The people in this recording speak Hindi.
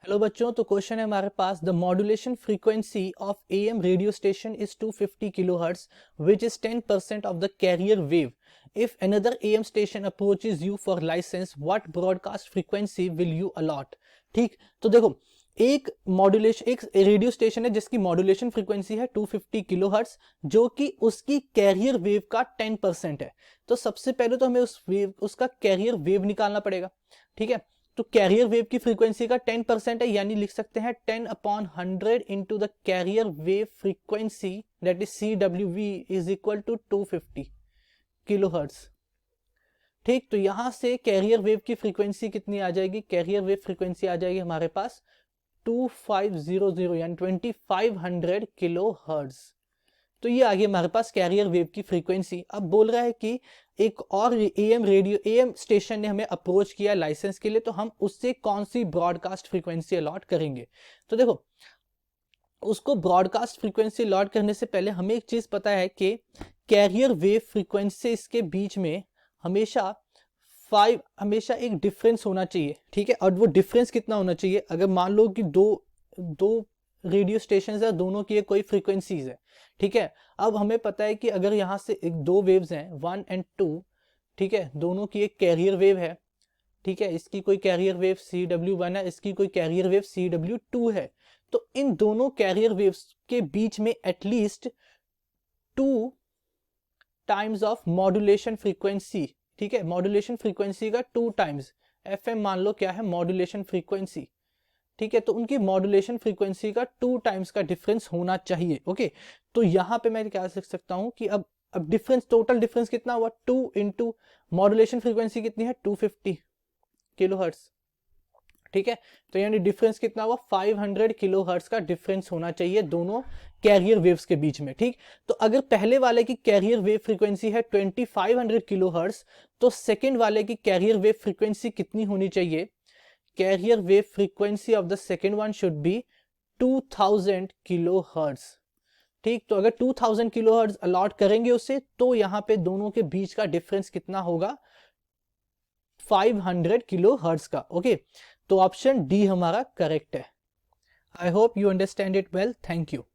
हेलो बच्चों, तो क्वेश्चन है हमारे पास the modulation frequency of AM radio station is 250 kilohertz which is 10% of the carrier wave. If another AM station approaches you for licence what broadcast frequency will you allot. ठीक, तो देखो एक रेडियो स्टेशन है जिसकी मॉड्यूलेशन फ्रीक्वेंसी है 250 किलोहर्ट्ज जो कि उसकी कैरियर वेव का 10% है. तो सबसे पहले तो हमें उसका कैरियर वेव निकालना पड़ेगा. ठीक है, तो कैरियर वेव की फ्रीक्वेंसी का 10% है, यानी लिख सकते हैं 10/100 into the carrier wave frequency that is CWV is equal to 250 kilohertz. ठीक, तो यहां से कैरियर वेव की फ्रीक्वेंसी कितनी आ जाएगी? कैरियर वेव फ्रीक्वेंसी आ जाएगी हमारे पास 2500 यानी 2500 किलोहर्ट्ज. तो ये आ गई हमारे पास कैरियर वेव की फ्रीक्वेंसी. अब बोल रहा है कि एक और एएम स्टेशन ने हमें अप्रोच किया लाइसेंस के लिए, तो हम उससे कौन सी ब्रॉडकास्ट फ्रीक्वेंसी अलॉट करेंगे. तो देखो, उसको ब्रॉडकास्ट फ्रीक्वेंसी अलॉट करने से पहले हमें एक चीज पता है कि कैरियर वेव फ्रीक्वेंसी इसके बीच में हमेशा एक डिफरेंस होना चाहिए. ठीक है, और वो डिफरेंस कितना होना चाहिए? अगर मान लो कि दो रेडियो स्टेशन है, दोनों की कोई फ्रीक्वेंसीज है. ठीक है, अब हमें पता है कि अगर यहाँ से दो वेव्स हैं 1 और 2, ठीक है, दोनों की एक कैरियर वेव है. ठीक है, इसकी कोई कैरियर वेव CW1 है, इसकी कोई कैरियर वेव CW2 है. तो इन दोनों कैरियर वेव्स के बीच में at least 2 times of modulation frequency. ठीक है, मॉड्यूलेशन फ्रीक्वेंसी का 2 टाइम्स. FM मान लो क्या है? Modulation frequency. ठीक है, तो उनकी मॉड्यूलेशन फ्रीक्वेंसी का 2 टाइम्स का डिफरेंस होना चाहिए. ओके, तो यहां पे मैं क्या लिख सकता हूं कि अब डिफरेंस, टोटल डिफरेंस कितना हुआ? 2 इंटू मॉड्यूलेशन फ्रीक्वेंसी कितनी है? 250 किलोहर्ट्ज. ठीक है, तो यानी डिफरेंस कितना हुआ? 500 किलोहर्ट्ज का डिफरेंस होना चाहिए दोनों कैरियर वेव्स के बीच में. ठीक, तो अगर पहले वाले की कैरियर वेव फ्रीक्वेंसी है 2500 किलोहर्ट्ज, तो सेकंड वाले की कैरियर वेव फ्रीक्वेंसी कितनी होनी चाहिए? Carrier wave frequency of the second one should be 2000 kilohertz. ठीक, तो अगर 2000 किलोहर्ट्ज अलॉट करेंगे उसे, तो यहां पे दोनों के बीच का डिफरेंस कितना होगा? 500 किलोहर्ट्ज का. ओके, तो ऑप्शन डी हमारा करेक्ट है. I hope you understand it well. Thank you.